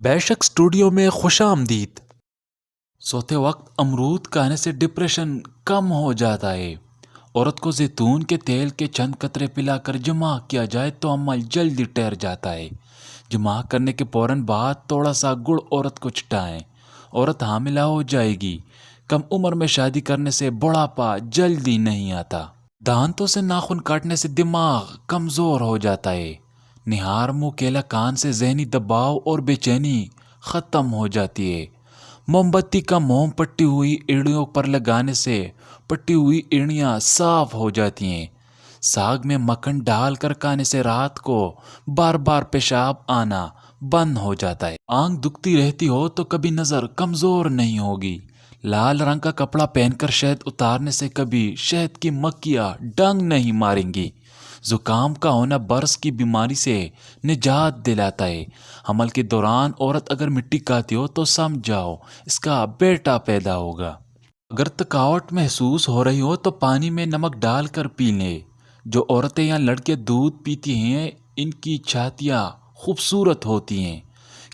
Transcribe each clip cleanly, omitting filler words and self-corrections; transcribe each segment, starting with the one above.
بے شک اسٹوڈیو میں خوش آمدید۔ سوتے وقت امرود کھانے سے ڈپریشن کم ہو جاتا ہے۔ عورت کو زیتون کے تیل کے چند قطرے پلا کر جمع کیا جائے تو عمل جلدی ٹھہر جاتا ہے۔ جمع کرنے کے فوراً بعد تھوڑا سا گڑ عورت کو چٹائیں۔ عورت حاملہ ہو جائے گی۔ کم عمر میں شادی کرنے سے بڑھاپا جلدی نہیں آتا۔ دانتوں سے ناخن کاٹنے سے دماغ کمزور ہو جاتا ہے۔ نہار منہ کیلا کان سے ذہنی دباؤ اور بے چینی ختم ہو جاتی ہے۔ موم بتی کا موم پٹی ہوئی ایڑیوں پر لگانے سے پٹی ہوئی ایڑیاں صاف ہو جاتی ہیں۔ ساگ میں مکھن ڈال کر کھانے سے رات کو بار بار پیشاب آنا بند ہو جاتا ہے۔ آنکھ دکھتی رہتی ہو تو کبھی نظر کمزور نہیں ہوگی۔ لال رنگ کا کپڑا پہن کر شہد اتارنے سے کبھی شہد کی مکھیاں ڈنگ نہیں ماریں گی۔ زکام کا ہونا برس کی بیماری سے نجات دلاتا ہے۔ حمل کے دوران عورت اگر مٹی کھاتی ہو تو سمجھ جاؤ اس کا بیٹا پیدا ہوگا۔ اگر تھکاوٹ محسوس ہو رہی ہو تو پانی میں نمک ڈال کر پی لیں۔ جو عورتیں یا لڑکے دودھ پیتی ہیں ان کی چھاتیاں خوبصورت ہوتی ہیں،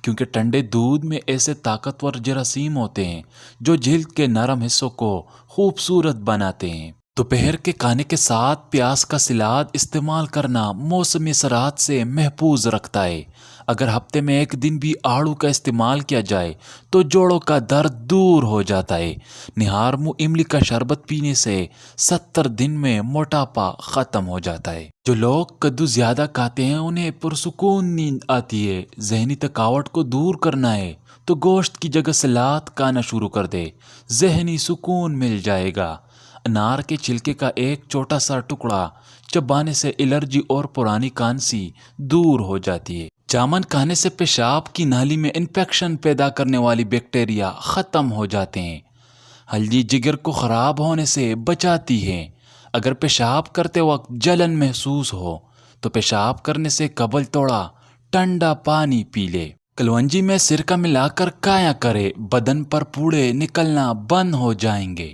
کیونکہ ٹھنڈے دودھ میں ایسے طاقتور جراثیم ہوتے ہیں جو جلد کے نرم حصوں کو خوبصورت بناتے ہیں۔ دوپہر کے کھانے کے ساتھ پیاز کا سلاد استعمال کرنا موسمی اثرات سے محفوظ رکھتا ہے۔ اگر ہفتے میں ایک دن بھی آڑو کا استعمال کیا جائے تو جوڑوں کا درد دور ہو جاتا ہے۔ نہار منہ املی کا شربت پینے سے 70 دن میں موٹاپا ختم ہو جاتا ہے۔ جو لوگ کدو زیادہ کھاتے ہیں انہیں پرسکون نیند آتی ہے۔ ذہنی تھکاوٹ کو دور کرنا ہے تو گوشت کی جگہ سلاد کھانا شروع کر دے، ذہنی سکون مل جائے گا۔ انار کے چھلکے کا ایک چھوٹا سا ٹکڑا چبانے سے الرجی اور پرانی کھانسی دور ہو جاتی ہے۔ جامن کھانے سے پیشاب کی نالی میں انفیکشن پیدا کرنے والی بیکٹیریا ختم ہو جاتے ہیں۔ ہلدی جگر کو خراب ہونے سے بچاتی ہے۔ اگر پیشاب کرتے وقت جلن محسوس ہو تو پیشاب کرنے سے قبل تھوڑا ٹھنڈا پانی پی لے۔ کلونجی میں سرکہ ملا کر کھایا کرے، بدن پر پھوڑے نکلنا بند ہو جائیں گے۔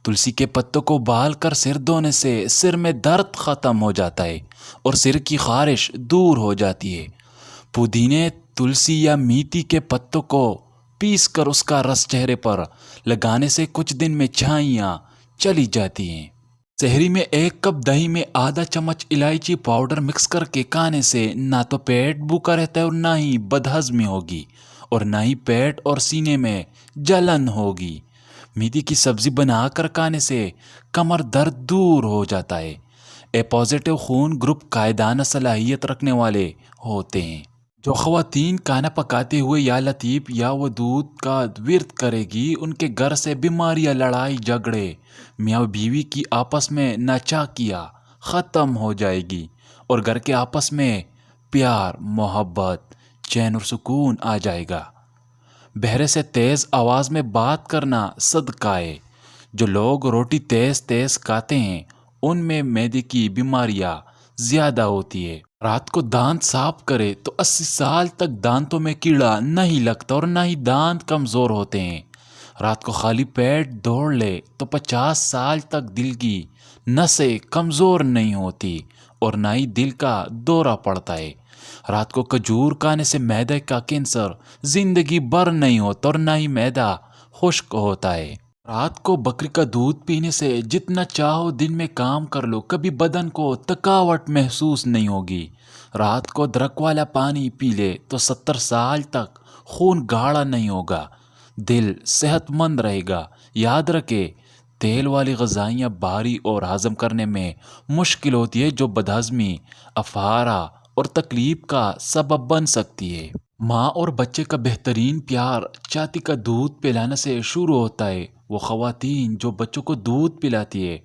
تلسی کے پتوں کو ابال کر سر دھونے سے سر میں درد ختم ہو جاتا ہے اور سر کی خارش دور ہو جاتی ہے۔ پودینے، تلسی یا میتھی کے پتوں کو پیس کر اس کا رس چہرے پر لگانے سے کچھ دن میں چھائیاں چلی جاتی ہیں۔ سحری میں ایک کپ دہی میں آدھا چمچ الائچی پاؤڈر مکس کر کے کھانے سے نہ تو پیٹ بھوکا رہتا ہے اور نہ ہی بدہضمی ہوگی اور نہ ہی پیٹ اور سینے میں جلن ہوگی۔ میتھی کی سبزی بنا کر کھانے سے کمر درد دور ہو جاتا ہے۔ اے پازیٹیو خون گروپ قائدانہ صلاحیت رکھنے والے ہوتے ہیں۔ جو خواتین کھانا پکاتے ہوئے یا لطیف یا ودود کا ورد کرے گی ان کے گھر سے بیماریاں، لڑائی جھگڑے، میاں بیوی کی آپس میں ناچاکیاں ختم ہو جائے گی اور گھر کے آپس میں پیار، محبت، چین اور سکون آ جائے گا۔ بہرے سے تیز آواز میں بات کرنا صدقہ ہے۔ جو لوگ روٹی تیز تیز کھاتے ہیں ان میں معدے کی بیماریاں زیادہ ہوتی ہے۔ رات کو دانت صاف کرے تو 80 سال تک دانتوں میں کیڑا نہیں لگتا اور نہ ہی دانت کمزور ہوتے ہیں۔ رات کو خالی پیٹ دوڑ لے تو 50 سال تک دل کی نسیں کمزور نہیں ہوتی اور نہ ہی دل کا دورہ پڑتا ہے۔ رات کو کھجور کھانے سے معدے کا کینسر زندگی بھر نہیں ہوتا اور نہ ہی معدہ خشک ہوتا ہے۔ رات کو بکری کا دودھ پینے سے جتنا چاہو دن میں کام کر لو، کبھی بدن کو تھکاوٹ محسوس نہیں ہوگی۔ رات کو ادرک والا پانی پی لے تو 70 سال تک خون گاڑھا نہیں ہوگا، دل صحت مند رہے گا۔ یاد رکھے تیل والی غذائیں بھاری اور ہضم کرنے میں مشکل ہوتی ہے جو بدہضمی، افارہ اور تکلیف کا سبب بن سکتی ہے۔ ماں اور بچے کا بہترین پیار چھاتی کا دودھ پلانے سے شروع ہوتا ہے۔ وہ خواتین جو بچوں کو دودھ پلاتی ہے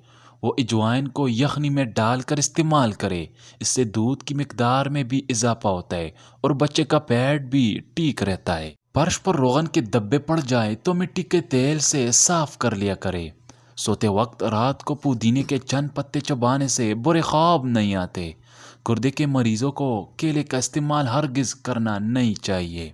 وہ اجوائن کو یخنی میں ڈال کر استعمال کرے، اس سے دودھ کی مقدار میں بھی اضافہ ہوتا ہے اور بچے کا پیٹ بھی ٹھیک رہتا ہے۔ فرش پر روغن کے دبے پڑ جائیں تو مٹی کے تیل سے صاف کر لیا کرے۔ سوتے وقت رات کو پودینے کے چند پتے چبانے سے برے خواب نہیں آتے۔ گردے کے مریضوں کو کیلے کا استعمال ہرگز کرنا نہیں چاہیے۔